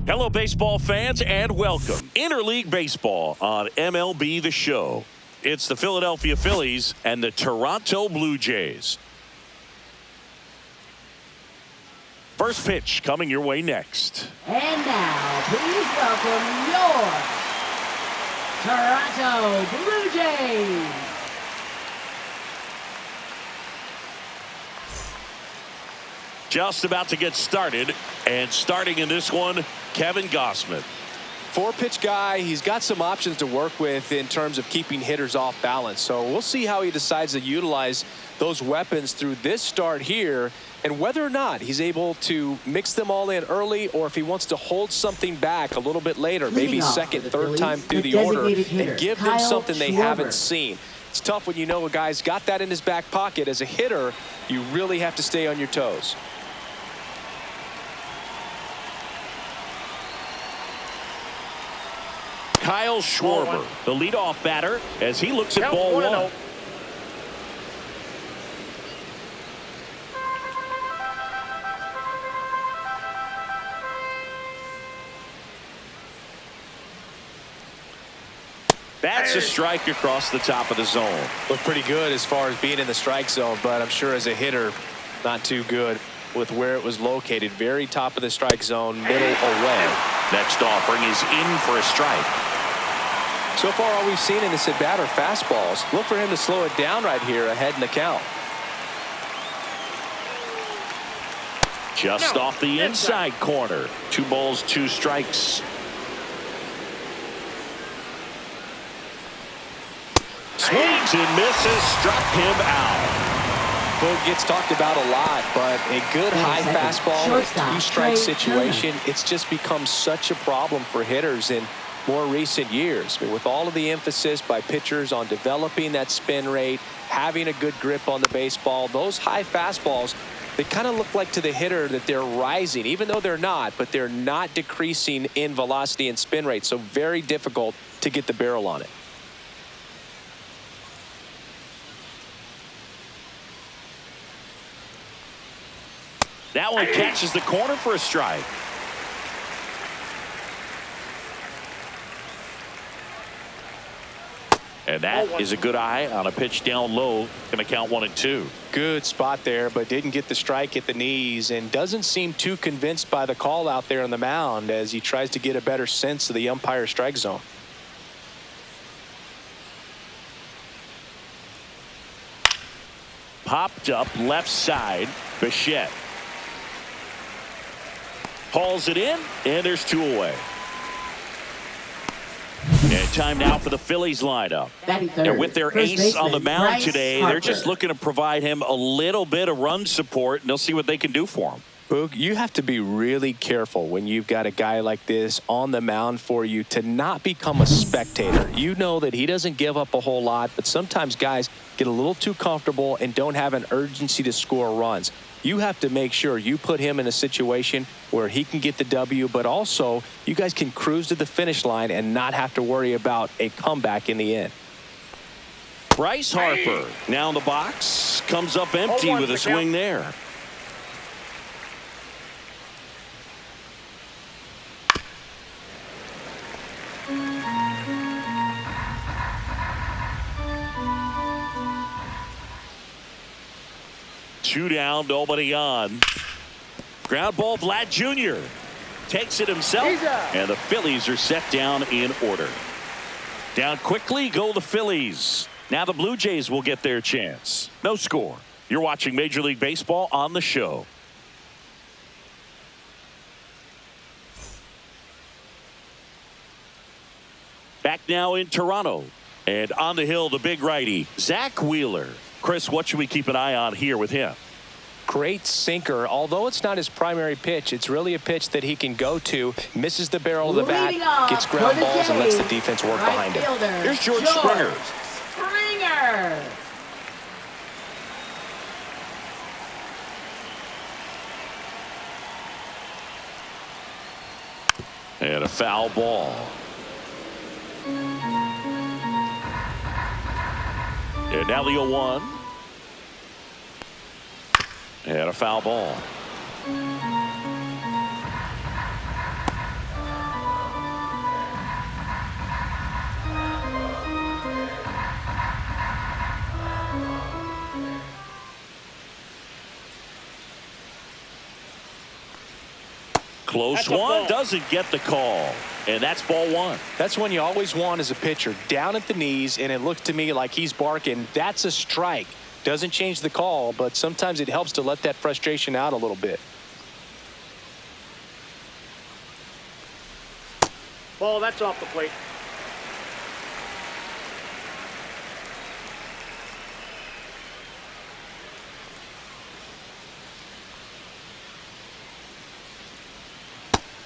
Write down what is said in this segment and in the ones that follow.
Hello, baseball fans, and welcome. Interleague Baseball on MLB The Show. It's the Philadelphia Phillies and the Toronto Blue Jays. First pitch coming your way next. And now, please welcome your Toronto Blue Jays. Just about to get started, and starting in this one, Kevin Gausman. Four-pitch guy. He's got some options to work with in terms of keeping hitters off balance. So we'll see how he decides to utilize those weapons through this start here, and whether or not he's able to mix them all in early, or if he wants to hold something back a little bit later, maybe second, third time through the order, and give them something they haven't seen. It's tough when you know a guy's got that in his back pocket. As a hitter, you really have to stay on your toes. Kyle Schwarber, the leadoff batter, as he looks at ball one. That's a strike across the top of the zone. Looked pretty good as far as being in the strike zone, but I'm sure as a hitter, not too good with where it was located. Very top of the strike zone, middle away. Next offering is in for a strike. So far, all we've seen in this at-bat are fastballs. Look for him to slow it down right here ahead in the count. Just off the inside corner. 2 balls, 2 strikes. Swings and misses, struck him out. Boog gets talked about a lot, but a good high fastball in a 2-strike situation, it's just become such a problem for hitters in more recent years. I mean, with all of the emphasis by pitchers on developing that spin rate, having a good grip on the baseball, those high fastballs, they kind of look like to the hitter that they're rising, even though they're not, but they're not decreasing in velocity and spin rate. So very difficult to get the barrel on it. That one catches the corner for a strike. And that is a good eye on a pitch down low. Going to count 1 and 2. Good spot there, but didn't get the strike at the knees, and doesn't seem too convinced by the call out there on the mound as he tries to get a better sense of the umpire's strike zone. Popped up left side. Bichette hauls it in, and there's 2 away. And time now for the Phillies lineup. And with their ace on the mound today, they're just looking to provide him a little bit of run support, and they'll see what they can do for him. Boog, you have to be really careful when you've got a guy like this on the mound for you to not become a spectator. You know that he doesn't give up a whole lot, but sometimes guys get a little too comfortable and don't have an urgency to score runs. You have to make sure you put him in a situation where he can get the W, but also you guys can cruise to the finish line and not have to worry about a comeback in the end. Bryce Harper now in the box, comes up empty with a swing there. Two down, nobody on. Ground ball, Vlad Jr. takes it himself, and the Phillies are set down in order. Down quickly go the Phillies. Now the Blue Jays will get their chance. No score. You're watching Major League Baseball on the show. Back now in Toronto. And on the hill, the big righty, Zach Wheeler. Chris, what should we keep an eye on here with him? Great sinker. Although it's not his primary pitch, it's really a pitch that he can go to. Misses the barrel of the bat, gets ground balls, and lets the defense work behind him. Here's George Springer. And a foul ball. And now the 0-1. And a foul ball. Close one, doesn't get the call. And that's ball one. That's one you always want as a pitcher, down at the knees, and it looked to me like he's barking. That's a strike. Doesn't change the call, but sometimes it helps to let that frustration out a little bit. Ball, that's off the plate.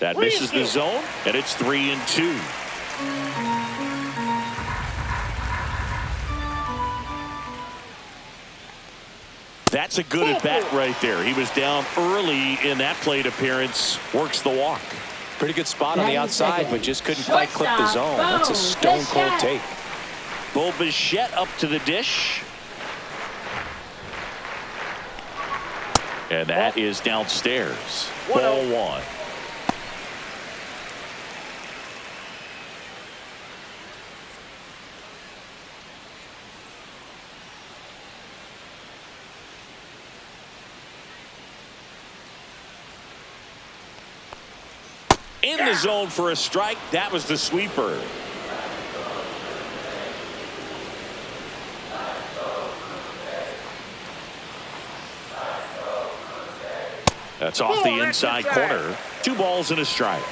That misses the zone, and it's 3-2. That's a good at bat right there. He was down early in that plate appearance. Works the walk. Pretty good spot on the outside, but just couldn't quite clip the zone. That's a stone cold take. Bo Bichette up to the dish. And that is downstairs. Ball one. In the zone for a strike. That was the sweeper. That's off the inside corner. 2 balls and a strike.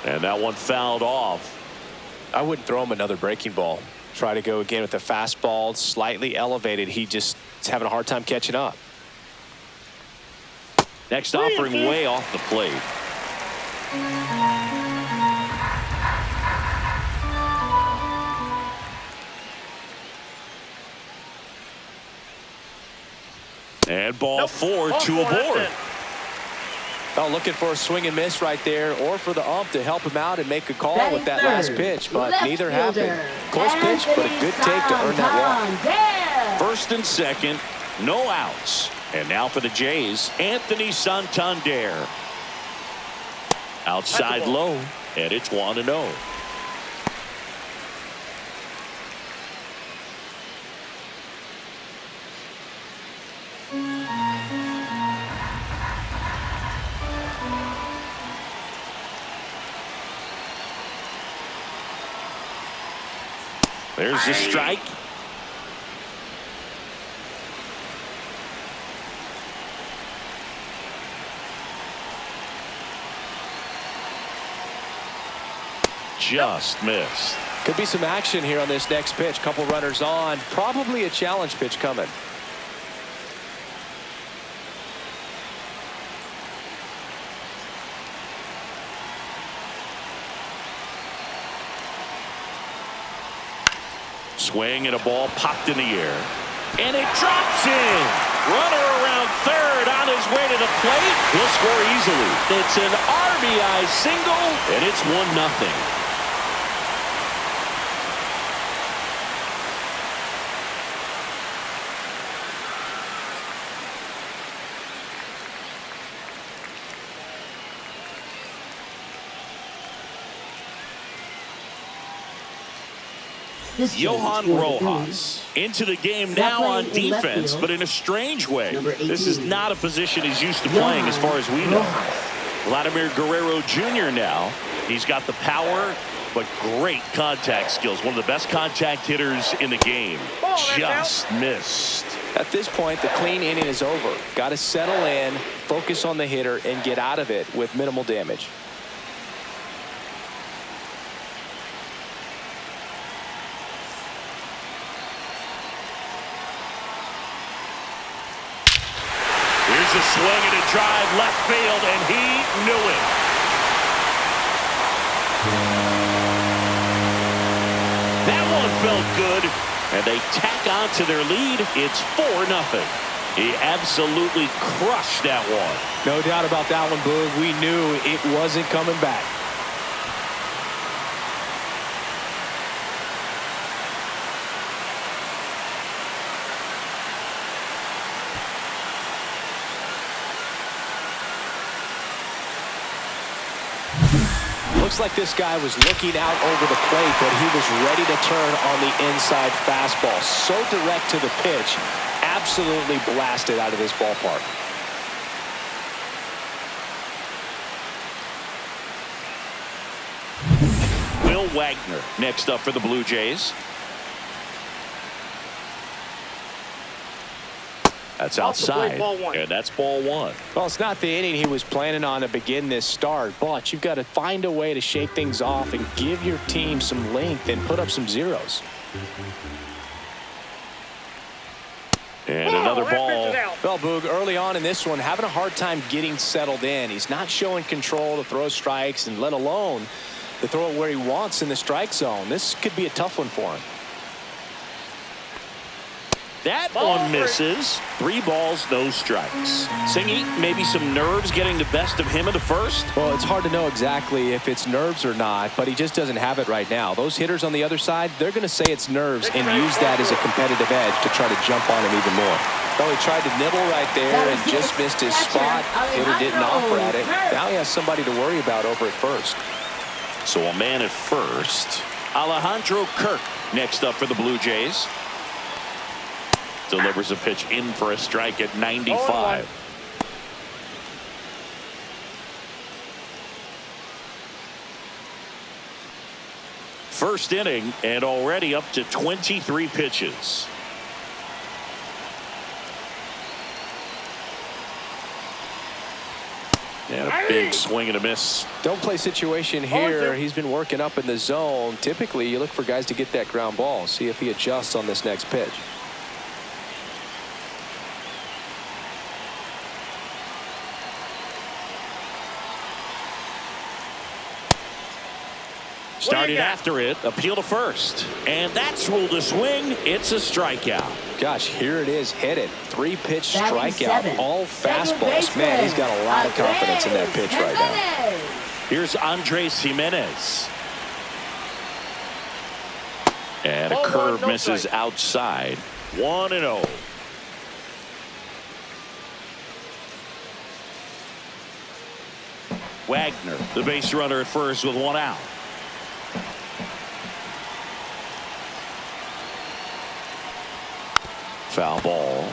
And that one fouled off. I wouldn't throw him another breaking ball. Try to go again with the fastball, slightly elevated. He just is having a hard time catching up. Next offering way off the plate. And ball 4, 2 aboard. Oh, looking for a swing and miss right there, or for the ump to help him out and make a call with that last pitch, but neither happened. Close pitch, but a good take to earn that walk. First and second, no outs. And now for the Jays, Anthony Santander. Outside low, and it's 1-0. There's the strike. Just missed. Could be some action here on this next pitch. Couple runners on. Probably a challenge pitch coming. Swing and a ball popped in the air. And it drops in. Runner around third on his way to the plate. He'll score easily. It's an RBI single, and it's 1-0. Johan Rojas into the game now on defense, but in a strange way. This is not a position he's used to playing as far as we know. Vladimir Guerrero Jr. now. He's got the power, but great contact skills. One of the best contact hitters in the game. Just missed. At this point, the clean inning is over. Got to settle in, focus on the hitter, and get out of it with minimal damage. Here's a swing and a drive left field, and he knew it. That one felt good, and they tack on to their lead. It's 4-0. He absolutely crushed that one. No doubt about that one, Boog. We knew it wasn't coming back. Looks like this guy was looking out over the plate, but he was ready to turn on the inside fastball. So direct to the pitch. Absolutely blasted out of this ballpark. Will Wagner next up for the Blue Jays. That's outside, and that's ball one. Well, it's not the inning he was planning on to begin this start, but you've got to find a way to shake things off and give your team some length and put up some zeros. And another ball. Well, Boog, early on in this one, having a hard time getting settled in. He's not showing control to throw strikes, and let alone to throw it where he wants in the strike zone. This could be a tough one for him. That one misses. 3 balls, no strikes. Singy, maybe some nerves getting the best of him in the first? Well, it's hard to know exactly if it's nerves or not, but he just doesn't have it right now. Those hitters on the other side, they're going to say it's nerves and use that as a competitive edge to try to jump on him even more. Well, he tried to nibble right there and just missed his spot. Hitter didn't offer at it. Now he has somebody to worry about over at first. So a man at first. Alejandro Kirk next up for the Blue Jays. Delivers a pitch in for a strike at 95. First inning and already up to 23 pitches. And a big swing and a miss. Don't play situation here. He's been working up in the zone. Typically, you look for guys to get that ground ball. See if he adjusts on this next pitch. Started after it, appeal to first. And that's ruled a swing. It's a strikeout. Gosh, here it is, hit it. 3-pitch strikeout, all fastballs. Man, he's got a lot of confidence in that pitch right now. Here's Andres Jimenez. And a curve misses outside. 1-0. Wagner, the base runner at first with 1 out. Foul ball.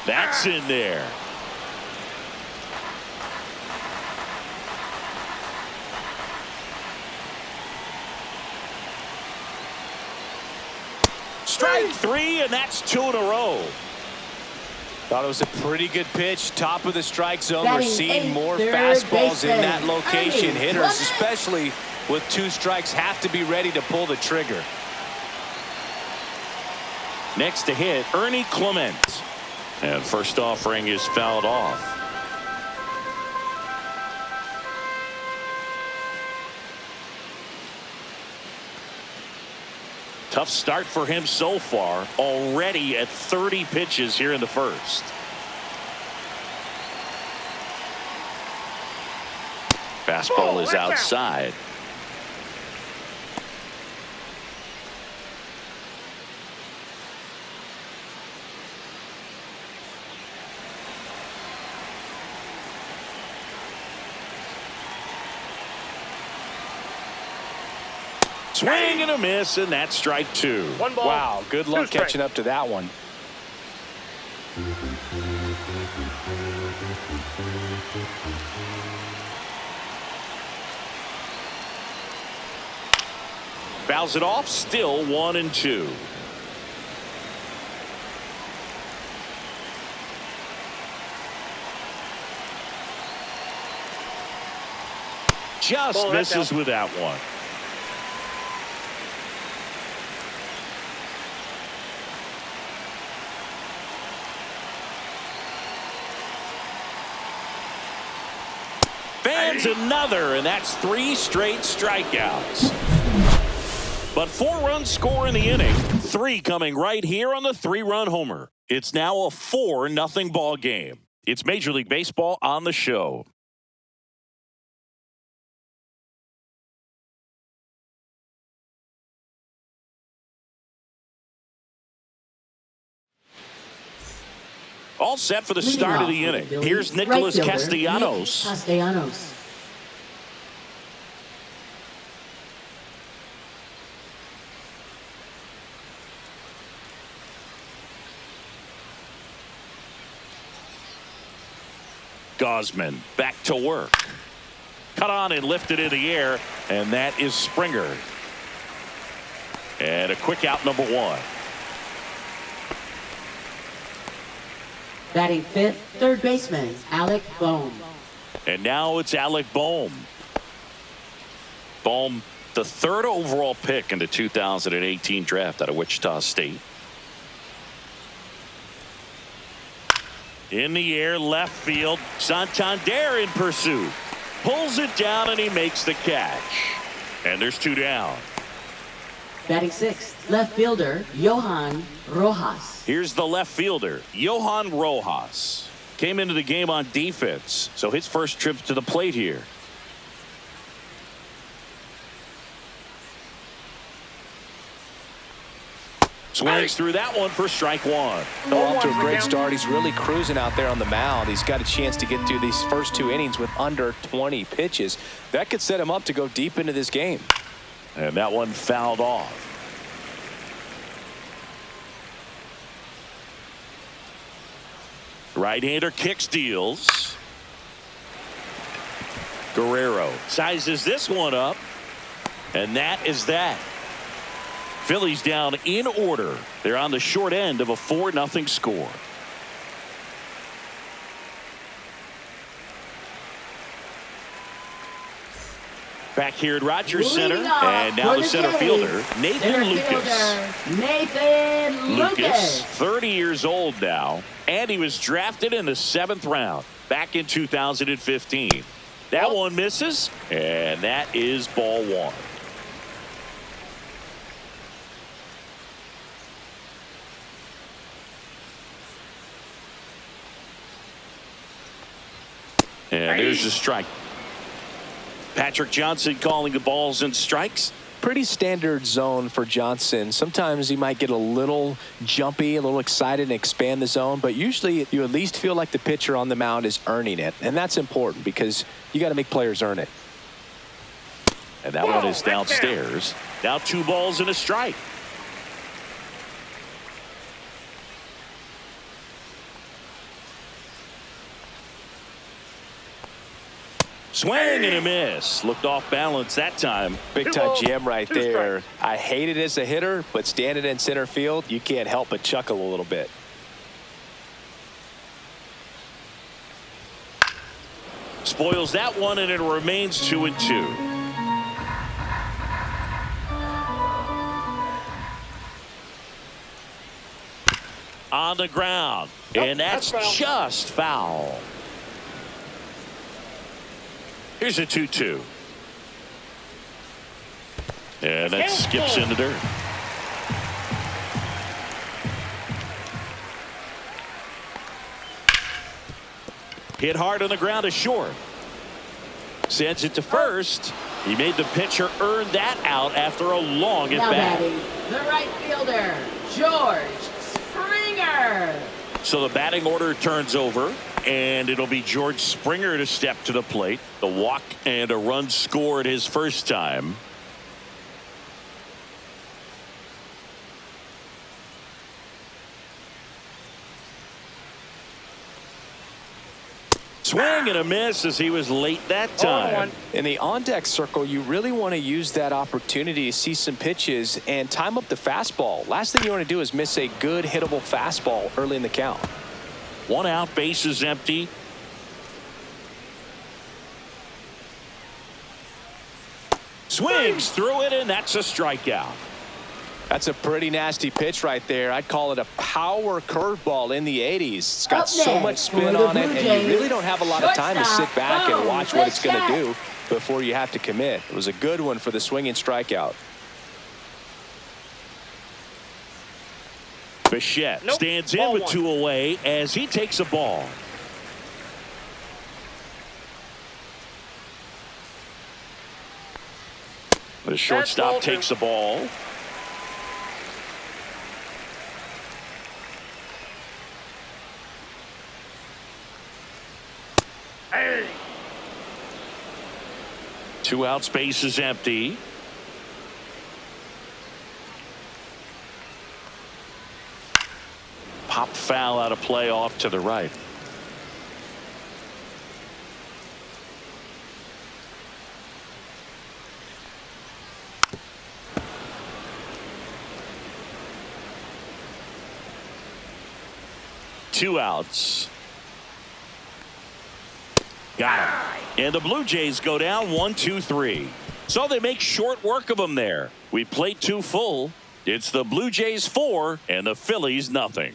That's in there. Strike 3, and that's 2 in a row. Thought it was a pretty good pitch. Top of the strike zone. We're seeing more fastballs in that location. Hitters, especially with 2 strikes, have to be ready to pull the trigger. Next to hit, Ernie Clement. And first offering is fouled off. Tough start for him so far, already at 30 pitches here in the first. Fastball is outside. Swing and a miss, and that's strike 2. 1 ball. Wow, good luck catching up to that one. Fouls it off, still 1-2. Just misses with that one. Fans another, and that's 3 straight strikeouts. But 4 runs score in the inning, 3 coming right here on the 3-run homer. It's now a 4-0 ball game. It's Major League Baseball on the show. All set for the Leading start of off the for inning. Phillies, Here's right Nicholas fielder, Castellanos. Nick Castellanos. Gosman back to work. Cut on and lifted in the air, and that is Springer. And a quick out, number one. Batting fifth, third baseman, Alec Bohm. And now it's Alec Bohm. Bohm, the third overall pick in the 2018 draft out of Wichita State. In the air, left field. Santander in pursuit. Pulls it down, and he makes the catch. And there's two down. Batting sixth, left fielder, Johan Rojas. Here's the left fielder, Johan Rojas. Came into the game on defense, so his first trip to the plate here. Swings through that one for strike one. Off to a great start. He's really cruising out there on the mound. He's got a chance to get through these first two innings with under 20 pitches. That could set him up to go deep into this game. And that one fouled off. Right-hander kick steals. Guerrero sizes this one up. And that is that. Phillies down in order. They're on the short end of a 4-0 score. Back here at Rogers Center, and now the center fielder, Nathan Lucas. Nathan Lucas. 30 years old now, and he was drafted in the 7th round back in 2015. That one misses, and that is ball one. And there's the strike. Patrick Johnson calling the balls and strikes. Pretty standard zone for Johnson. Sometimes he might get a little jumpy, a little excited and expand the zone, but usually you at least feel like the pitcher on the mound is earning it, and that's important because you got to make players earn it. And that one is downstairs. Now 2 balls and a strike. Swing and a miss. Looked off balance that time. Big time jam right there. I hate it as a hitter, but standing in center field, you can't help but chuckle a little bit. Spoils that one, and it remains 2-2. On the ground, and that's just foul. Here's a 2-2. And that skips in the dirt. Hit hard on the ground to short. Sends it to first. He made the pitcher earn that out after a long Now at-bat. batting, the right fielder, George Springer. So the batting order turns over, and it'll be George Springer to step to the plate. The walk and a run scored his first time. Swing and a miss as he was late that time. In the on-deck circle, you really want to use that opportunity to see some pitches and time up the fastball. Last thing you want to do is miss a good hittable fastball early in the count. 1 out, base is empty. Swings through it, and that's a strikeout. That's a pretty nasty pitch right there. I'd call it a power curveball in the 80s. It's got so much spin on it, and you really don't have a lot of time to sit back and watch what it's going to do before you have to commit. It was a good one for the swinging strikeout. Bichette stands in with 2 away as he takes a ball. The shortstop takes the ball. Hey. 2 out, space is empty. Pop foul out of play off to the right. Two outs. Got him. And the Blue Jays go down 1-2-3. So they make short work of them there. We played 2 full. It's the Blue Jays 4 and the Phillies nothing.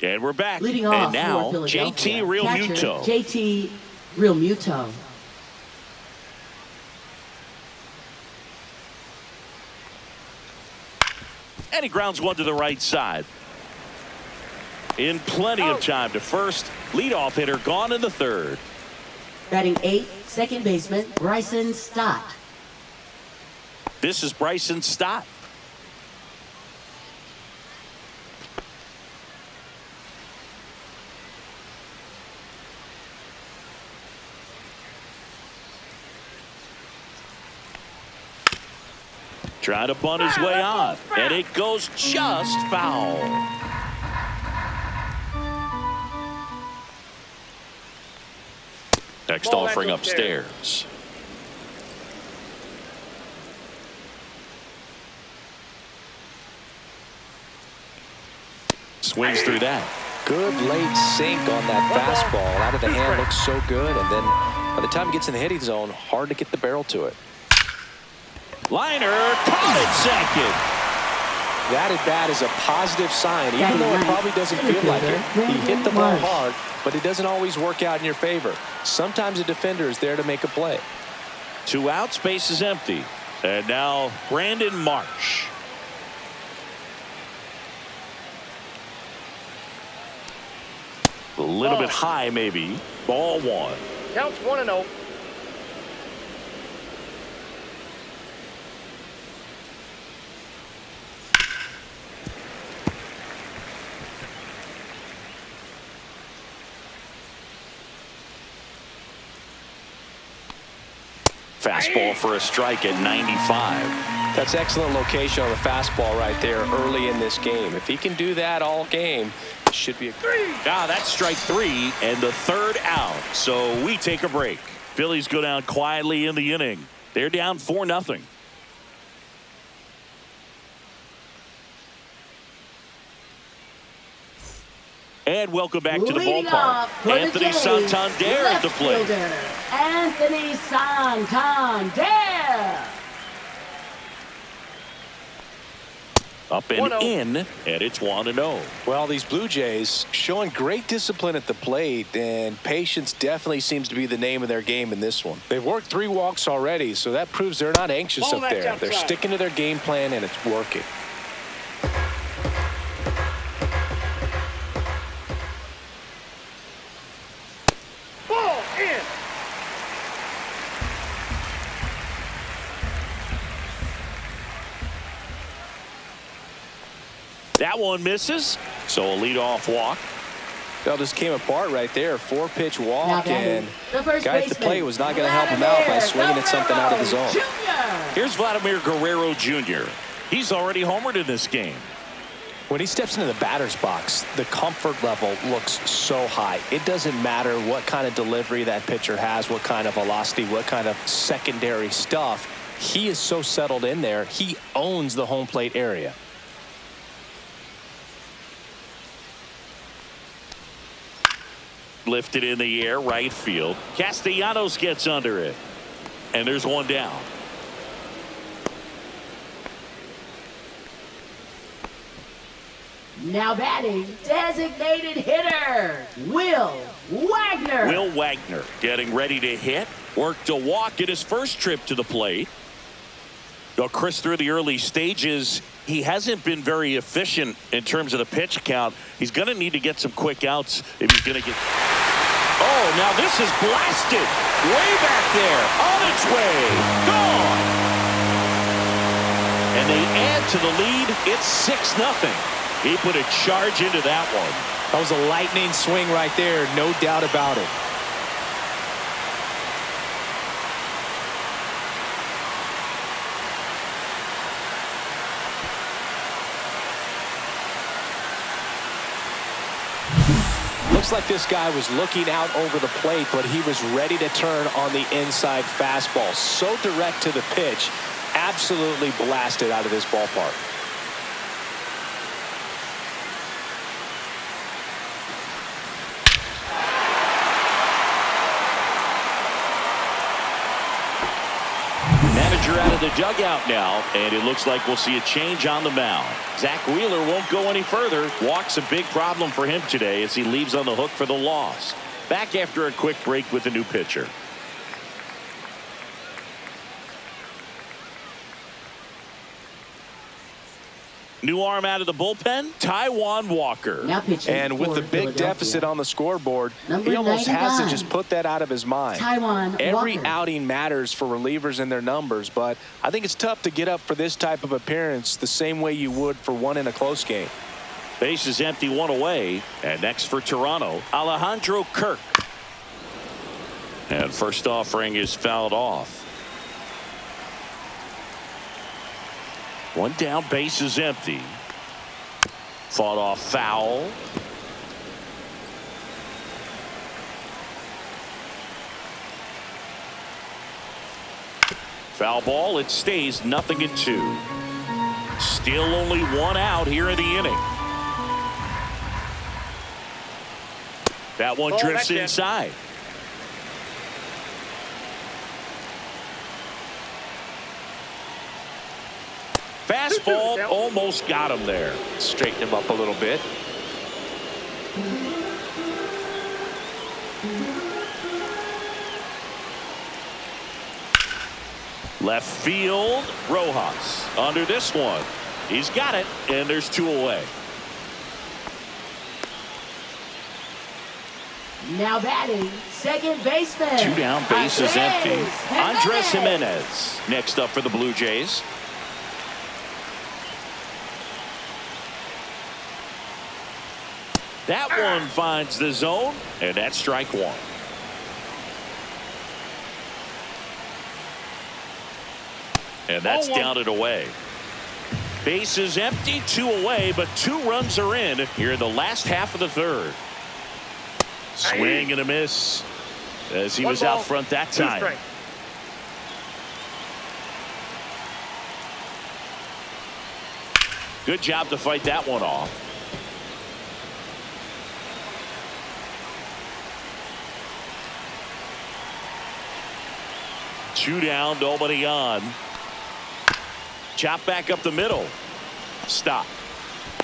And we're back. Leading off and now for JT Philadelphia, catcher, Realmuto. JT Realmuto. And he grounds one to the right side. In plenty of time to first. Leadoff hitter gone in the third. Batting 8th, second baseman Bryson Stott. This is Bryson Stott. Trying to bunt his way on, and it goes just foul. Next offering upstairs. Swings through that. Good late sink on that fastball. Out of the hand, looks so good, and then by the time it gets in the hitting zone, hard to get the barrel to it. Liner caught at second. That at bat is a positive sign, even though it probably doesn't feel like it. He hit the ball hard, but it doesn't always work out in your favor. Sometimes a defender is there to make a play. 2 outs, base is empty. And now Brandon Marsh. A little bit high, maybe. Ball 1. Counts 1-0. Fastball for a strike at 95. That's excellent location on the fastball right there early in this game. If he can do that all game, it should be a That's strike 3 and the third out. So we take a break. Phillies go down quietly in the inning. They're down 4-0. And welcome back to the Leading ballpark. off for the Anthony Jays, Santander at the left plate. fielder, Anthony Santander. Up and 1-0. in, and it's 1-0. Well, these Blue Jays showing great discipline at the plate, and patience definitely seems to be the name of their game in this one. They've worked 3 walks already, so that proves they're not anxious Ball up there. that's They're outside. sticking to their game plan, and it's working. Ball in. That one misses, so a leadoff walk. That just came apart right there. 4-pitch Now walk, batting, and the first guy at the baseman, plate was not going to help him out by swinging at something out of the zone. Jr. Here's Vladimir Guerrero Jr. He's already homered in this game. When he steps into the batter's box, the comfort level looks so high. It doesn't matter what kind of delivery that pitcher has, what kind of velocity, what kind of secondary stuff. He is so settled in there. He owns the home plate area. Lifted in the air, right field. Castellanos gets under it. And there's one down. Now batting, designated hitter, Will Wagner. Will Wagner getting ready to hit. Worked a walk in his first trip to the plate. Though Chris, through the early stages, he hasn't been very efficient in terms of the pitch count. He's going to need to get some quick outs if he's going to get. Oh, now this is blasted. Way back there. On its way. Gone. And and they add to the lead. It's 6-0. He put a charge into that one. That was a lightning swing right there, no doubt about it. Looks like this guy was looking out over the plate, but he was ready to turn on the inside fastball. So direct to the pitch, absolutely blasted out of this ballpark. Manager out of the dugout now, and it looks like we'll see a change on the mound. Zach Wheeler won't go any further. Walk's a big problem for him today as he leaves on the hook for the loss. Back after a quick break with a new pitcher. New arm out of the bullpen, Taijuan Walker. Now pitching And with for the big Philadelphia. deficit on the scoreboard, Number he almost has to 99. just put that out of his mind. Taijuan Every Walker. outing matters for relievers and their numbers, but I think it's tough to get up for this type of appearance the same way you would for one in a close game. Base is empty, one away. And next for Toronto, Alejandro Kirk. And first offering is fouled off. One down, base is empty. Fought off foul. Foul ball, it stays 0-2. Still only one out here in the inning. That one Oh, drifts that's it. inside. Fastball almost got him there. Straighten him up a little bit. Left field, Rojas under this one. He's got it, and there's two away. Now batting, second baseman. Two down, base is empty. Andres Jimenez. Jimenez next up for the Blue Jays. That one finds the zone, and that's strike one. And that's down and away. Base is empty, two away, but 2 runs are in here in the last half of the third. Swing and a miss as he was out front that time. Good job to fight that one off. Two down, nobody on. Chop back up the middle. Stop.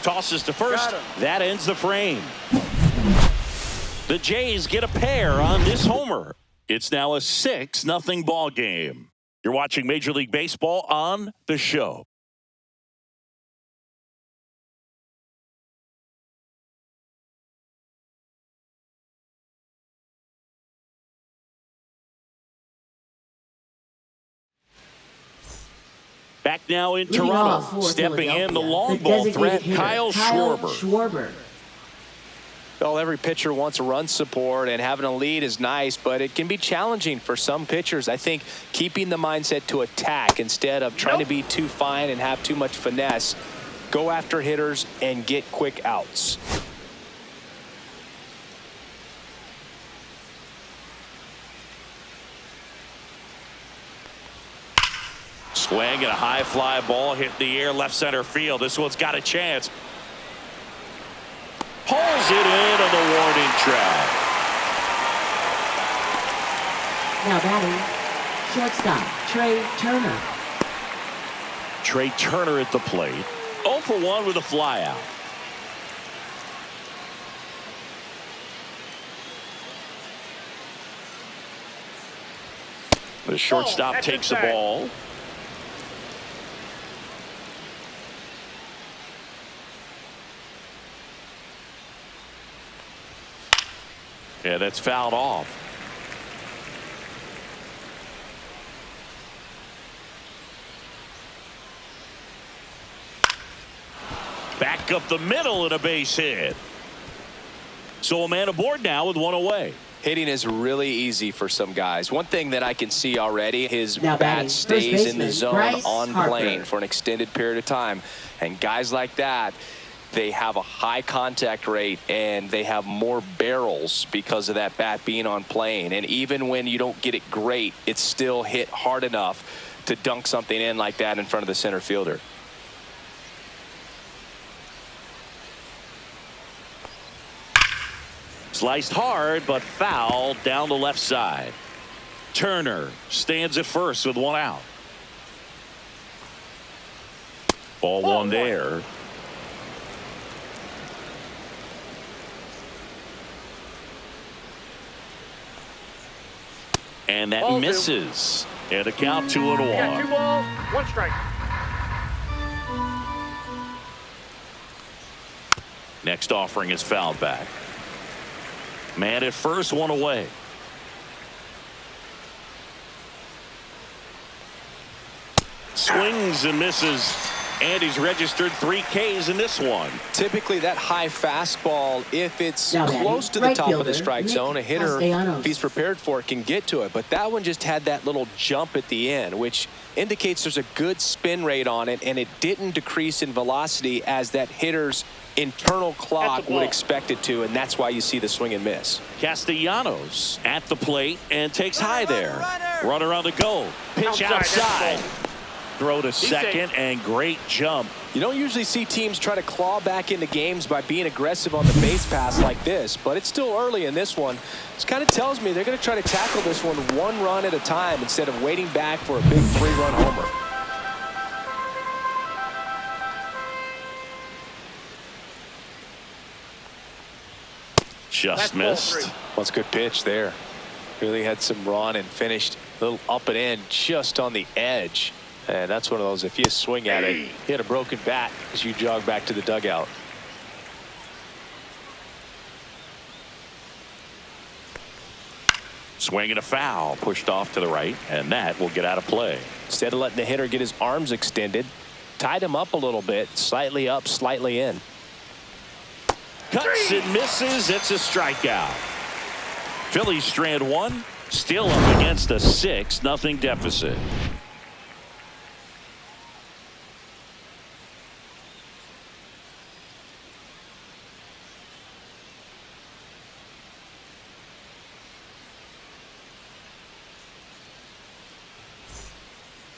Tosses to first. That ends the frame. The Jays get a pair on this homer. It's now a 6-0 ball game. You're watching Major League Baseball on The Show. Back now in Leading off Toronto. for Stepping in the Philadelphia, long the ball designated threat, hitter, Kyle Kyle Schwarber. Schwarber. Well, every pitcher wants a run support, and having a lead is nice, but it can be challenging for some pitchers. I think keeping the mindset to attack instead of trying to be too fine and have too much finesse. Go after hitters and get quick outs. Swing and a high fly ball hit the air left center field. This one's got a chance. Pulls it in on the warning track. Now batting, shortstop, Trey Turner. Trey Turner at the plate. 0 for 1 with a fly out. The shortstop takes the ball. Yeah, that's fouled off. Back up the middle and a base hit. So a man aboard now with one away. Hitting is really easy for some guys. One thing that I can see already, his Now batting, bat first stays in the baseman, zone Bryce on Harper. plane for an extended period of time. And guys like that, they have a high contact rate and they have more barrels because of that bat being on plane. And even when you don't get it great, it's still hit hard enough to dunk something in like that in front of the center fielder. Sliced hard, but foul down the left side. Turner stands at first with one out. Ball one there. And that Ball two. misses. And a count 2-1. You got 2 balls, 1 strike. Next offering is fouled back. Man at first, one away. Swings and misses. And he's registered 3 Ks in this one. Typically that high fastball, if it's Now close to the right top of the fielder, strike Nick zone, a hitter, Castellanos. if he's prepared for it, can get to it. But that one just had that little jump at the end, which indicates there's a good spin rate on it, and it didn't decrease in velocity as that hitter's internal clock would expect it to, and that's why you see the swing and miss. Castellanos at the plate and takes high there. Runner on the go. Pitch outside. Throw to second and great jump. You don't usually see teams try to claw back into games by being aggressive on the base pass like this, but it's still early in this one. This kind of tells me they're going to try to tackle this one run at a time instead of waiting back for a big 3-run homer. Just missed. Well, it's a good pitch there. Really had some run and finished a little up and in just on the edge. And that's one of those, if you swing at it, you hit a broken bat as you jog back to the dugout. Swing and a foul. Pushed off to the right, and that will get out of play. Instead of letting the hitter get his arms extended, tied him up a little bit, slightly up, slightly in. Cuts and misses. It's a strikeout. Phillies strand one. Still up against a 6-0 deficit.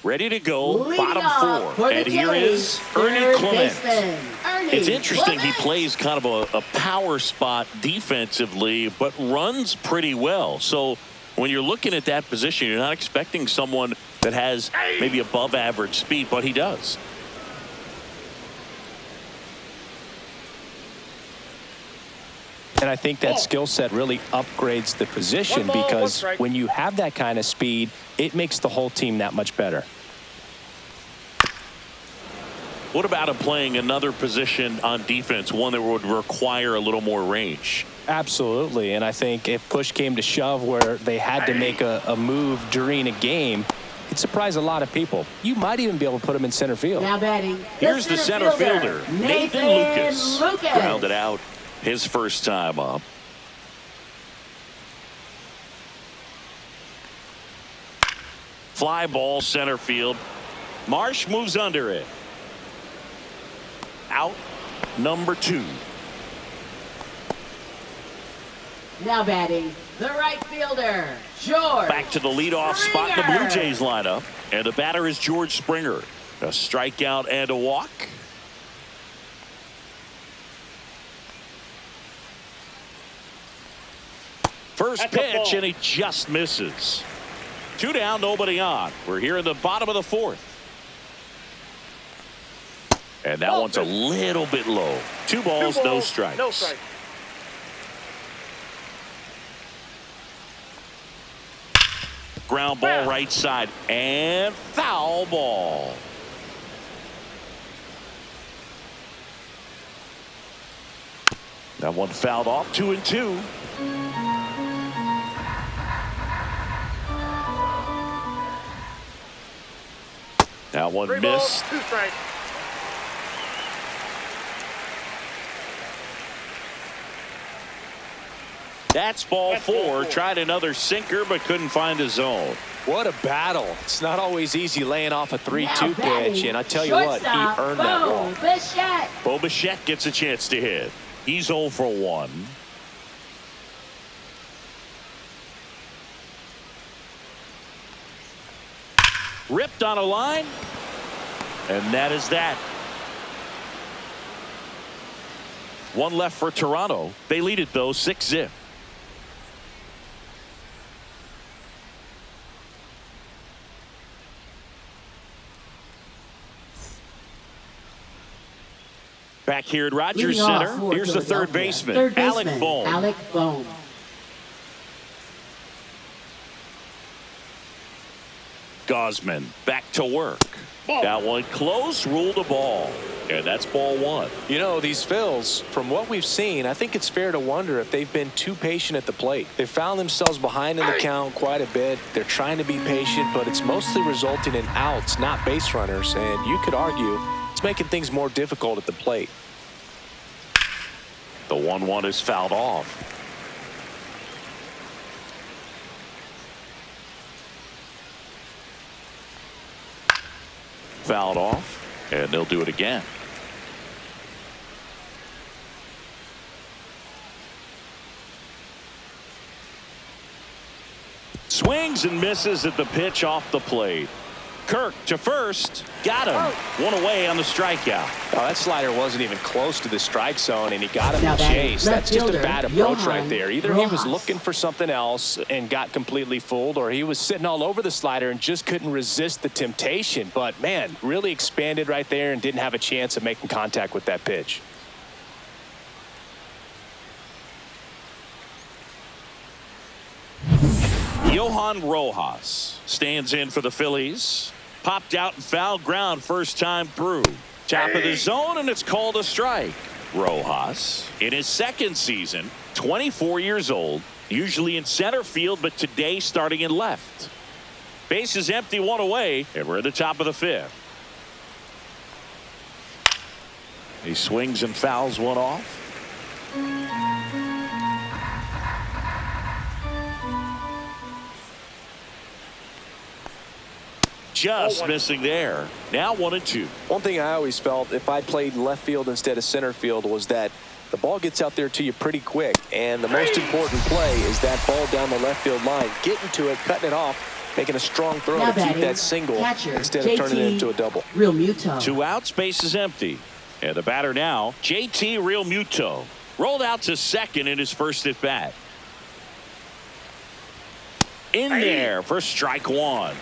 Ready to go, Leading bottom off 4. for the And here Phillies, is Ernie third Clement. baseman, Ernie It's interesting he Clement. plays kind of a power spot defensively, but runs pretty well. So when you're looking at that position, you're not expecting someone that has maybe above average speed, but he does. And I think that skill set really upgrades the position, 1 ball, 1 because strike. when you have that kind of speed, it makes the whole team that much better. What about him playing another position on defense, one that would require a little more range? Absolutely. And I think if push came to shove where they had to make a move during a game, it'd surprise a lot of people. You might even be able to put him in center field. Now batting. Here's the center fielder, Nathan Lucas. Lucas. Grounded out his first time up. Fly ball center field. Marsh moves under it. Out number 2. Now batting. The right fielder, George. Back to the leadoff spot in the Blue Springer. Jays lineup. And the batter is George Springer. A strikeout and a walk. First That's a pitch, ball. and he just misses. 2 down, nobody on. We're here in the bottom of the 4th. And that one's a little bit low. 2 balls, no strikes. No strike. Ground ball Foul. right side, and foul ball. That one fouled off. 2-2. That one 3 missed. balls, 2 strikes. That's ball four. Tried another sinker, but couldn't find a zone. What a battle. It's not always easy laying off a 3-2 pitch, and I tell you what, he earned that ball. Bo Bichette gets a chance to hit. He's 0 for 1. Ripped on a line, and that is that. One left for Toronto. They lead it, though, 6-0. Back here at Rogers Center, here's the third baseman, Alec Bohm. Alec Bohm. Gosman back to work. That one close, ruled a ball. And that's ball one. You know, these Phils, from what we've seen, I think it's fair to wonder if they've been too patient at the plate. They've found themselves behind in the count quite a bit. They're trying to be patient, but it's mostly resulting in outs, not base runners. And you could argue it's making things more difficult at the plate. The 1-1 is fouled off. Fouled off, and they'll do it again. Swings and misses at the pitch off the plate. Kirk to first, got him. One away on the strikeout. Oh, that slider wasn't even close to the strike zone, and he got him in chase. That's just a bad approach right there. Either he was looking for something else and got completely fooled, or he was sitting all over the slider and just couldn't resist the temptation. But, man, really expanded right there and didn't have a chance of making contact with that pitch. Johan Rojas stands in for the Phillies. Popped out and fouled ground first time through. Top of the zone, and it's called a strike. Rojas, in his second season, 24 years old, usually in center field, but today starting in left. Base is empty, one away, and we're at the top of the fifth. He swings and fouls one off. Just missing there. Now 1-2. One thing I always felt if I played in left field instead of center field was that the ball gets out there to you pretty quick, and the most important play is that ball down the left field line, getting to it, cutting it off, making a strong throw to keep that single instead of turning it into a double. Real Muto. 2 outs, base is empty. And the batter now, JT Real Muto. Rolled out to second in his first at bat. In there for strike one.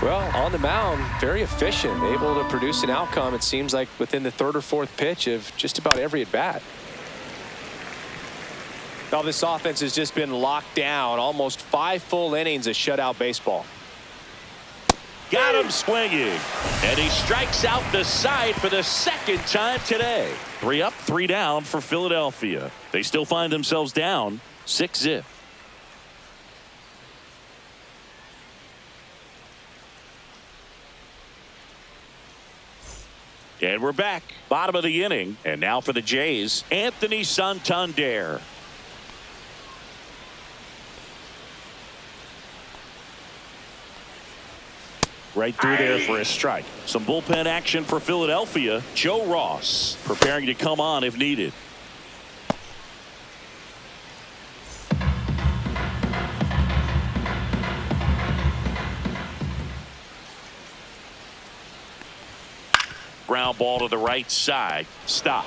Well, on the mound, very efficient, able to produce an outcome, it seems like, within the third or fourth pitch of just about every at-bat. Now, this offense has just been locked down. Almost 5 full innings of shutout baseball. Got him swinging. And he strikes out the side for the second time today. 3 up, 3 down for Philadelphia. They still find themselves down 6-0. And we're back. Bottom of the inning. And now for the Jays, Anthony Santander. Right through there for a strike. Some bullpen action for Philadelphia. Joe Ross preparing to come on if needed. Ground ball to the right side. Stop.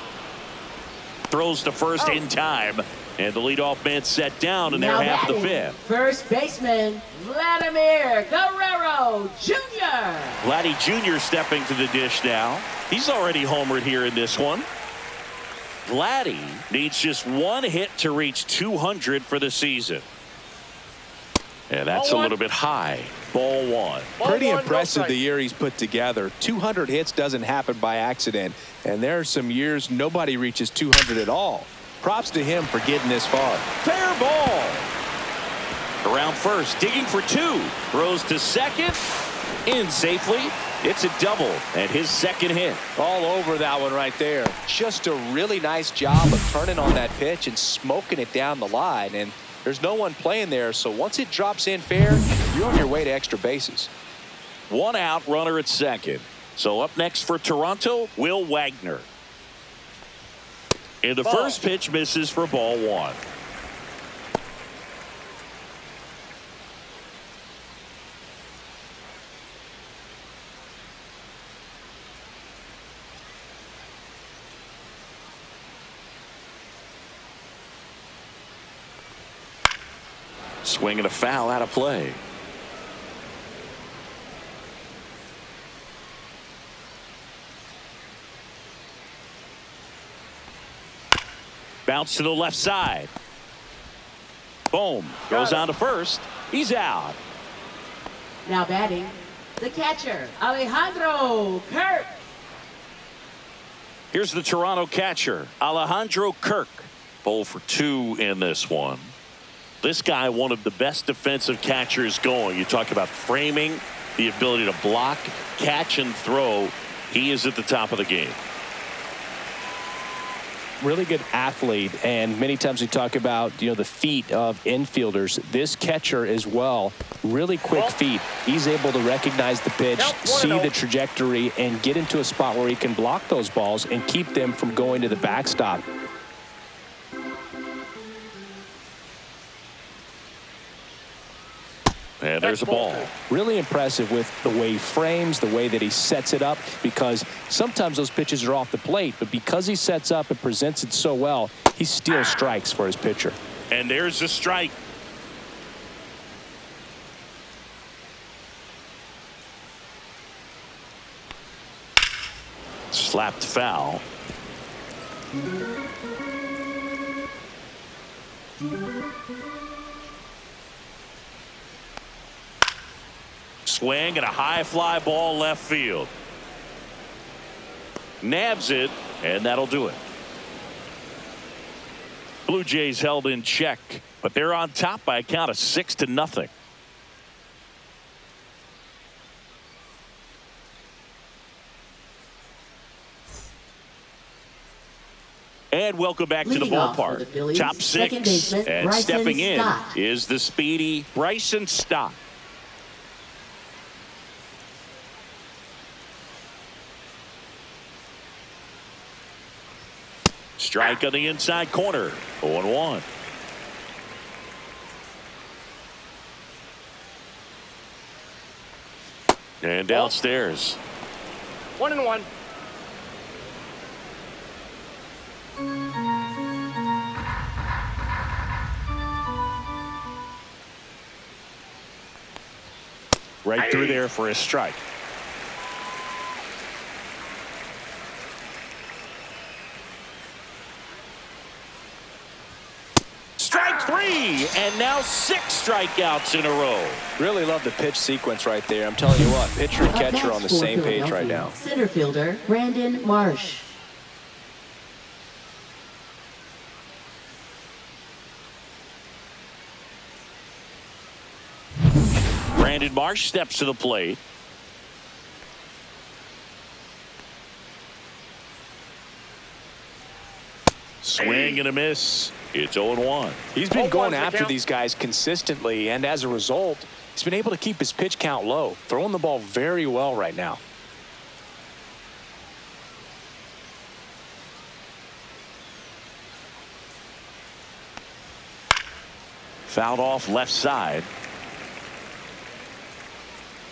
Throws to first in time. And the leadoff man set down in their half of the fifth. First baseman, Vladimir Guerrero Jr. Vladdy Jr. stepping to the dish now. He's already homered here in this one. Vladdy needs just 1 hit to reach 200 for the season. And that's a little bit high. Ball one. Pretty impressive the year he's put together. 200 hits doesn't happen by accident. And there are some years nobody reaches 200 at all. Props to him for getting this far. Fair ball. Around first, digging for 2. Throws to second. In safely. It's a double and his second hit. All over that one right there. Just a really nice job of turning on that pitch and smoking it down the line. And there's no one playing there, so once it drops in fair, you're on your way to extra bases. 1 out, runner at second. So up next for Toronto, Will Wagner. And the first pitch misses for ball 1. Swing and a foul out of play. Bounce to the left side. Boom. Goes on to first. He's out. Now batting, the catcher, Alejandro Kirk. Here's the Toronto catcher, Alejandro Kirk. 0 for 2 in this one. This guy, one of the best defensive catchers going. You talk about framing, the ability to block, catch, and throw. He is at the top of the game. Really good athlete, and many times we talk about the feet of infielders. This catcher as well, really quick feet. He's able to recognize the pitch, see the trajectory, and get into a spot where he can block those balls and keep them from going to the backstop. And there's a ball. Really impressive with the way he frames, the way that he sets it up, because sometimes those pitches are off the plate, but because he sets up and presents it so well, he steals strikes for his pitcher. And there's a strike. Slapped foul. Swing and a high fly ball left field. Nabs it, and that'll do it. Blue Jays held in check, but they're on top by a count of 6-0. And welcome back to the ballpark. Top 6, and stepping in is the speedy Bryson Stott. Strike on the inside corner. 0-1. And downstairs. 1-1. Right through there for a strike. Strike 3, and now 6 strikeouts in a row. Really love the pitch sequence right there. I'm telling you what, pitcher and catcher are on the same page right now. Center fielder Brandon Marsh. Brandon Marsh steps to the plate. Swing and a miss. It's 0-1. He's been going after these guys consistently, and as a result, he's been able to keep his pitch count low, throwing the ball very well right now. Fouled off left side.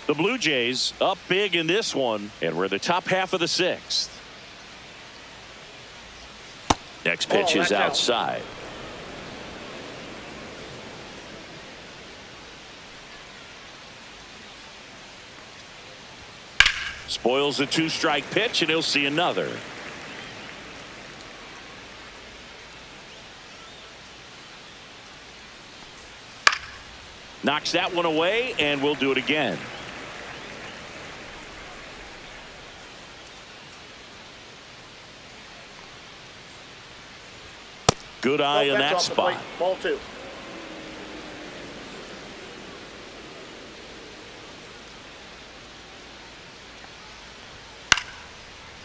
The Blue Jays up big in this one, and we're the top half of the 6th. Next pitch is outside. Spoils the 2-strike pitch, and he'll see another. Knocks that one away, and we'll do it again. Good eye in that spot. Ball 2.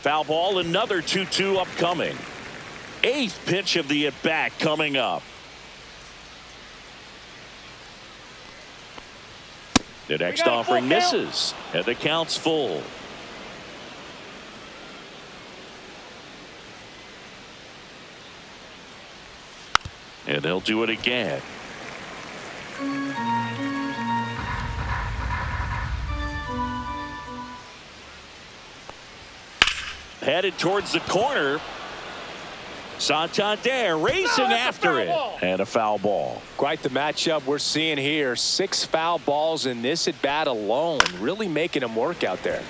Foul ball, another 2-2 upcoming. 8th pitch of the at-bat coming up. The next offering misses, and the count's full. And they'll do it again. Headed towards the corner. Santander racing after it. And a foul ball. Quite the matchup we're seeing here. 6 foul balls in this at bat alone. Really making them work out there.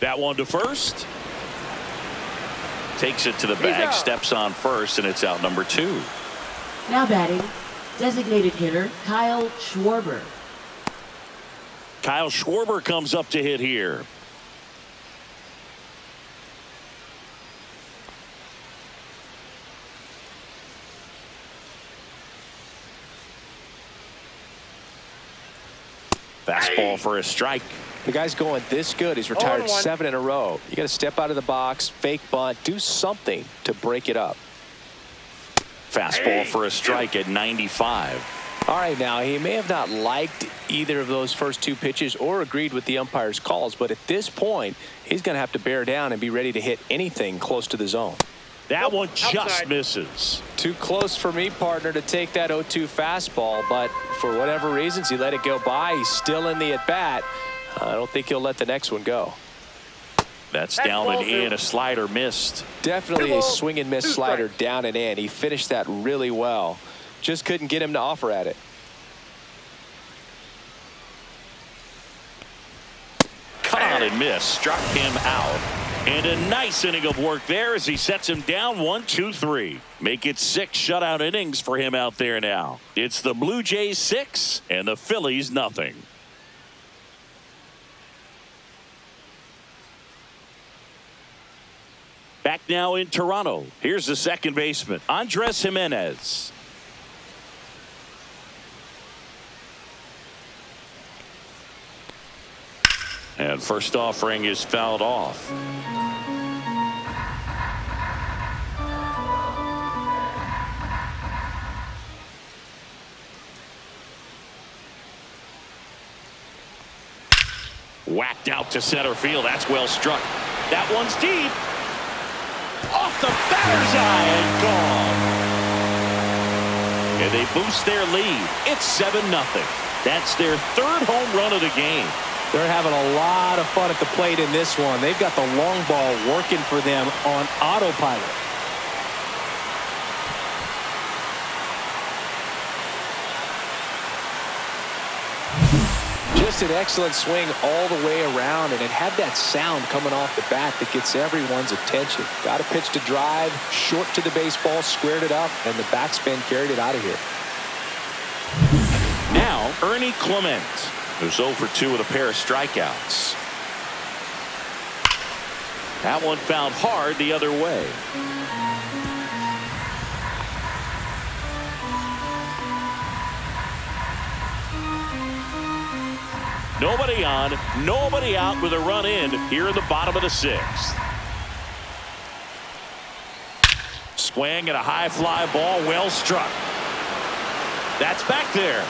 That one to first. Takes it to the bag, steps on first, and it's out number 2. Now batting, designated hitter Kyle Schwarber. Kyle Schwarber comes up to hit here. Fastball for a strike. The guy's going this good. He's retired 7 in a row. You got to step out of the box, fake bunt, do something to break it up. Fastball for a strike at 95. All right, now he may have not liked either of those first 2 pitches or agreed with the umpire's calls, but at this point, he's going to have to bear down and be ready to hit anything close to the zone. That one just misses. Too close for me, partner, to take that 0-2 fastball, but for whatever reasons, he let it go by. He's still in the at-bat. I don't think he'll let the next one go. That's down and in. A slider missed. Definitely a swing and miss slider down and in. He finished that really well. Just couldn't get him to offer at it. Caught and missed. Struck him out. And a nice inning of work there as he sets him down 1-2-3. Make it 6 shutout innings for him out there now. It's the Blue Jays 6 and the Phillies nothing. Back now in Toronto. Here's the second baseman, Andres Jimenez. And first offering is fouled off. Whacked out to center field. That's well struck. That one's deep. Off the batter's eye and gone. And they boost their lead. It's 7-0. That's their 3rd home run of the game. They're having a lot of fun at the plate in this one. They've got the long ball working for them on autopilot. Just an excellent swing all the way around, and it had that sound coming off the bat that gets everyone's attention. Got a pitch to drive, short to the baseball, squared it up, and the backspin carried it out of here. Now, Ernie Clement, who's 0 for 2 with a pair of strikeouts. That one fouled hard the other way. Nobody on, nobody out with a run in here in the bottom of the 6th. Swing and a high fly ball, well struck. That's back there.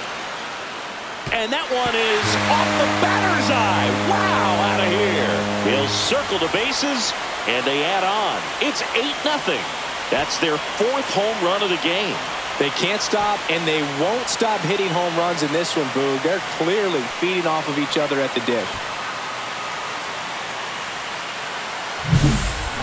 And that one is off the batter's eye. Wow, out of here. He'll circle the bases, and they add on. It's 8-0. That's their 4th home run of the game. They can't stop, and they won't stop hitting home runs in this one, Boog. They're clearly feeding off of each other at the dish.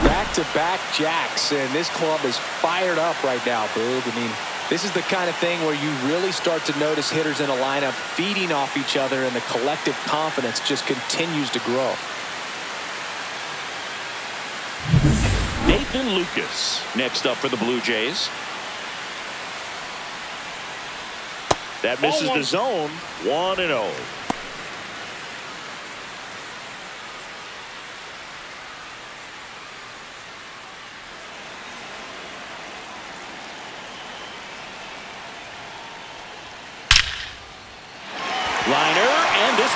Back-to-back jacks, and this club is fired up right now, Boog. I mean, this is the kind of thing where you really start to notice hitters in a lineup feeding off each other, and the collective confidence just continues to grow. Nathan Lucas next up for the Blue Jays. That misses the zone. 1-0.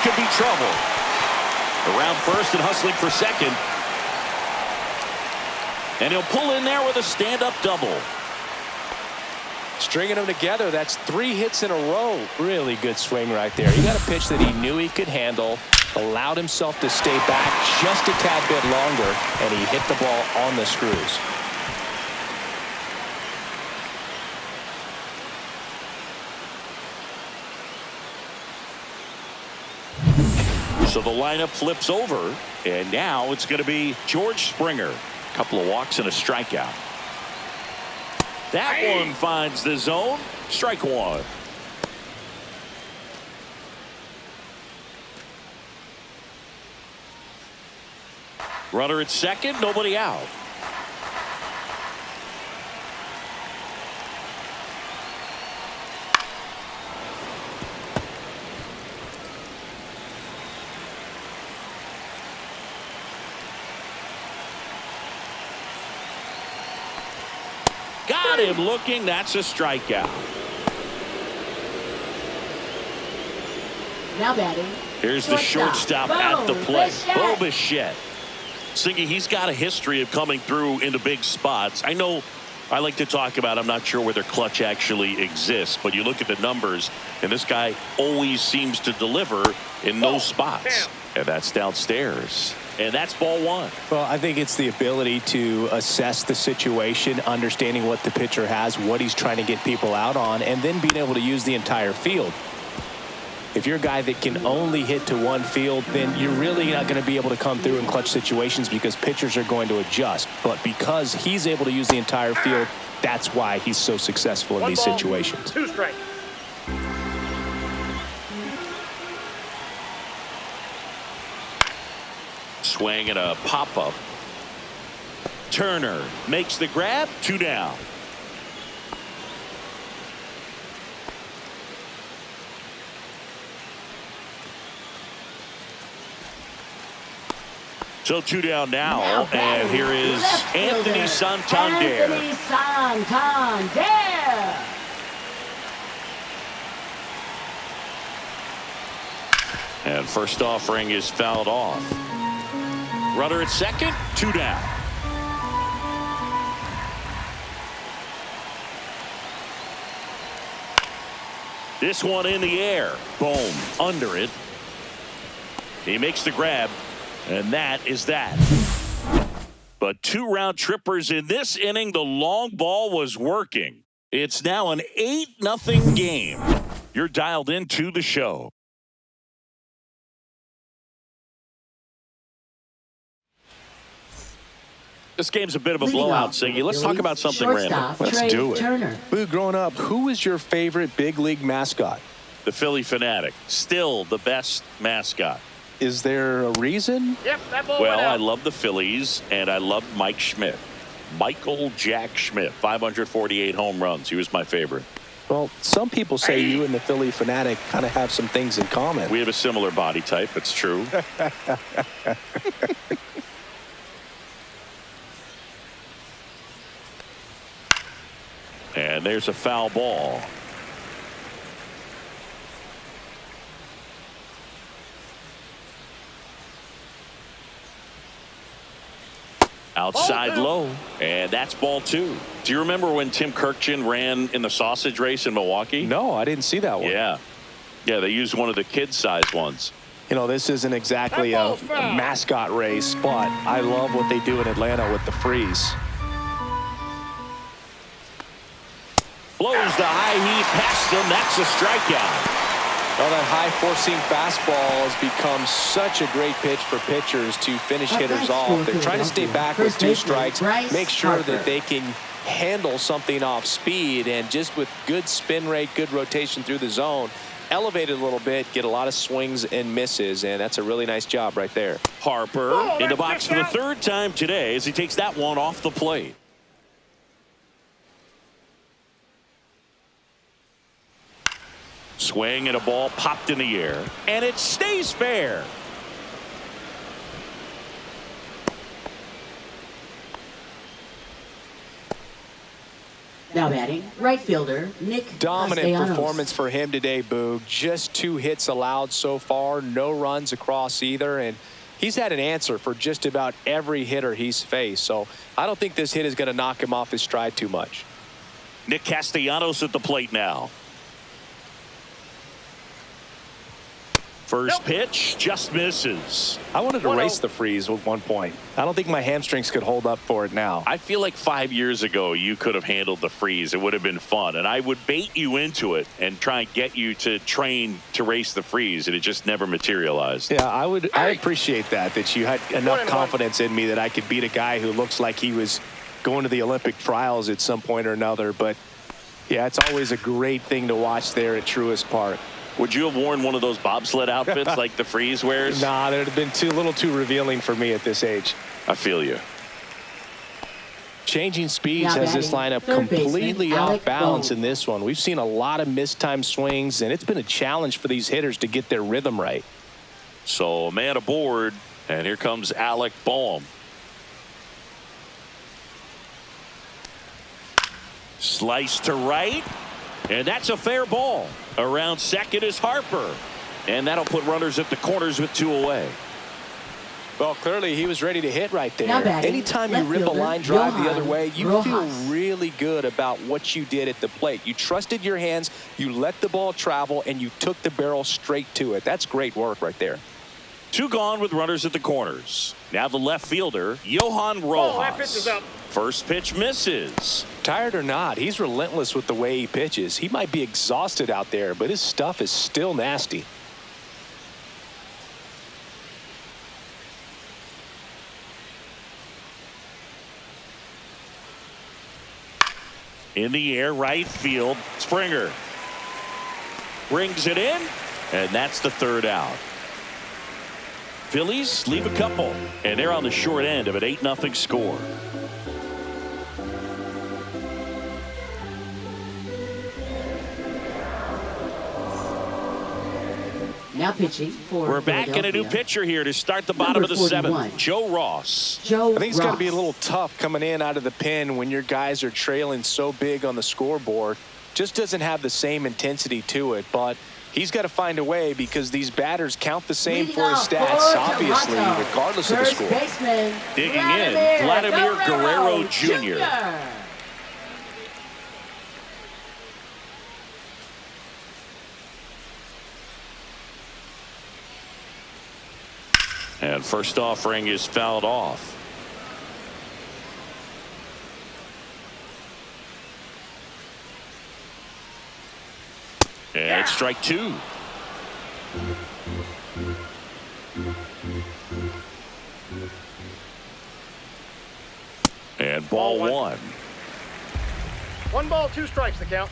could be trouble. Around first and hustling for second. And he'll pull in there with a stand-up double. Stringing them together, that's 3 hits in a row. Really good swing right there. He got a pitch that he knew he could handle, allowed himself to stay back just a tad bit longer, and he hit the ball on the screws. So the lineup flips over, and now it's going to be George Springer. A couple of walks and a strikeout. That one finds the zone. Strike one. Runner at second, nobody out. Got him looking. That's a strikeout. Now batting. Here's the shortstop at the plate. Bo Bichette. Singy, he's got a history of coming through into big spots. I know I like to talk about, I'm not sure whether clutch actually exists, but you look at the numbers, and this guy always seems to deliver in those spots. And that's downstairs. And that's ball one. Well, I think it's the ability to assess the situation, understanding what the pitcher has, what he's trying to get people out on, and then being able to use the entire field. If you're a guy that can only hit to one field, then you're really not going to be able to come through in clutch situations because pitchers are going to adjust. But because he's able to use the entire field, that's why he's so successful in these situations. 2 strikes. Swing and a pop-up. Turner makes the grab. 2 down. So 2 down now, and here is Anthony Santander. Anthony Santander. And first offering is fouled off. Runner at second, 2 down. This one in the air. Boom. Under it. He makes the grab. And that is that. But 2 round trippers in this inning. The long ball was working. It's now an 8-0 game. You're dialed into the show. This game's a bit of a blowout, Siggy. Let's talk about something random. Let's do it. Boo, growing up, who was your favorite big league mascot? The Philly Fanatic. Still the best mascot. Is there a reason? Yep, that ball Well, went out. I love the Phillies, and I love Mike Schmidt. Michael Jack Schmidt, 548 home runs. He was my favorite. Well, some people say you and the Philly Fanatic kind of have some things in common. We have a similar body type. It's true. And there's a foul ball. Outside low, and that's ball 2. Do you remember when Tim Kirkjian ran in the sausage race in Milwaukee? No, I didn't see that one. Yeah, they used one of the kid-sized ones. You know, this isn't exactly a mascot race, but I love what they do in Atlanta with the freeze. Blows the high heat past him. That's a strikeout. Well, that high four-seam fastball has become such a great pitch for pitchers to finish hitters off. They're trying to stay back with 2 strikes, make sure that they can handle something off speed, and just with good spin rate, good rotation through the zone, elevate it a little bit, get a lot of swings and misses, and that's a really nice job right there. Harper in the box for the 3rd time today as he takes that one off the plate. Swing and a ball popped in the air, and it stays fair. Now batting, right fielder, Nick Dominant Castellanos. performance for him today, Boog. Just 2 hits allowed so far, no runs across either, and he's had an answer for just about every hitter he's faced. So I don't think this hit is going to knock him off his stride too much. Nick Castellanos at the plate now. First pitch just misses. I wanted to race the freeze at one point. I don't think my hamstrings could hold up for it now. I feel like 5 years ago you could have handled the freeze. It would have been fun, and I would bait you into it and try and get you to train to race the freeze, and it just never materialized. Yeah, I appreciate that you had enough confidence in me that I could beat a guy who looks like he was going to the Olympic trials at some point or another. But yeah, it's always a great thing to watch there at Truist Park. Would you have worn one of those bobsled outfits like the freeze wears? Nah, that would have been a little too revealing for me at this age. I feel you. Changing speeds has this lineup completely off balance in this one. We've seen a lot of mistimed swings, and it's been a challenge for these hitters to get their rhythm right. So a man aboard, and here comes Alec Boehm. Slice to right, and that's a fair ball. Around second is Harper, and that'll put runners at the corners with 2 away. Well, clearly he was ready to hit right there. batting, Anytime you rip a line drive the other way, you feel really good about what you did at the plate. You trusted your hands, you let the ball travel, and you took the barrel straight to it. That's great work right there. 2 gone with runners at the corners. Now the left fielder, Johan Rojas. that pitch is up. First pitch misses. Tired or not, he's relentless with the way he pitches. He might be exhausted out there, but his stuff is still nasty. In the air, right field, Springer brings it in, and that's the 3rd out. Phillies leave a couple, and they're on the short end of an 8-0 score. Now pitching for We're back in a new pitcher here to start the bottom of the 7th. Joe Ross. I think it's got to be a little tough coming in out of the pen when your guys are trailing so big on the scoreboard. Just doesn't have the same intensity to it, but he's got to find a way because these batters count the same for his stats, obviously, regardless of the score. Digging in, Vladimir Guerrero Jr. And first offering is fouled off. And it's strike 2. And ball 1. 1 ball, 2 strikes the count.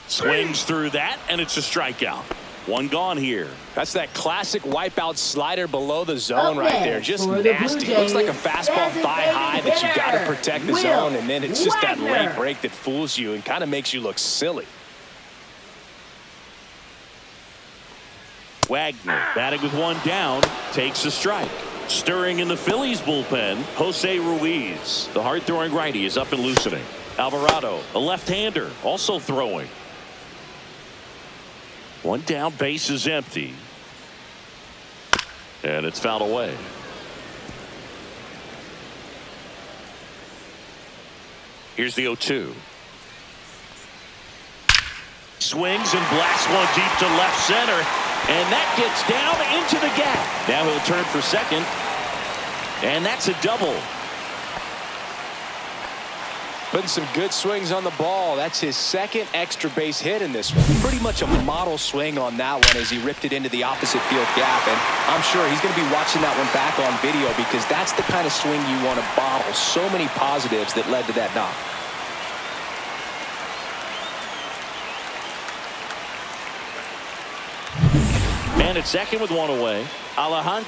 Swings through that, and it's a strikeout. 1 gone here. That's that classic wipeout slider below the zone right there. Just nasty. Looks like a fastball thigh high that you got to protect the zone, and then it's just that late break that fools you and kind of makes you look silly. Wagner batting with 1 down, takes a strike. Stirring in the Phillies bullpen, Jose Ruiz. The hard-throwing righty is up and loosening. Alvarado, a left-hander, also throwing. 1 down, base is empty. And it's fouled away. Here's the 0-2. Swings and blasts one deep to left center. And that gets down into the gap. Now he'll turn for second. And that's a double. Putting some good swings on the ball. That's his 2nd extra base hit in this one. Pretty much a model swing on that one as he ripped it into the opposite field gap. And I'm sure he's going to be watching that one back on video because that's the kind of swing you want to bottle. So many positives that led to that knock. Man at second with 1 away. Alejandro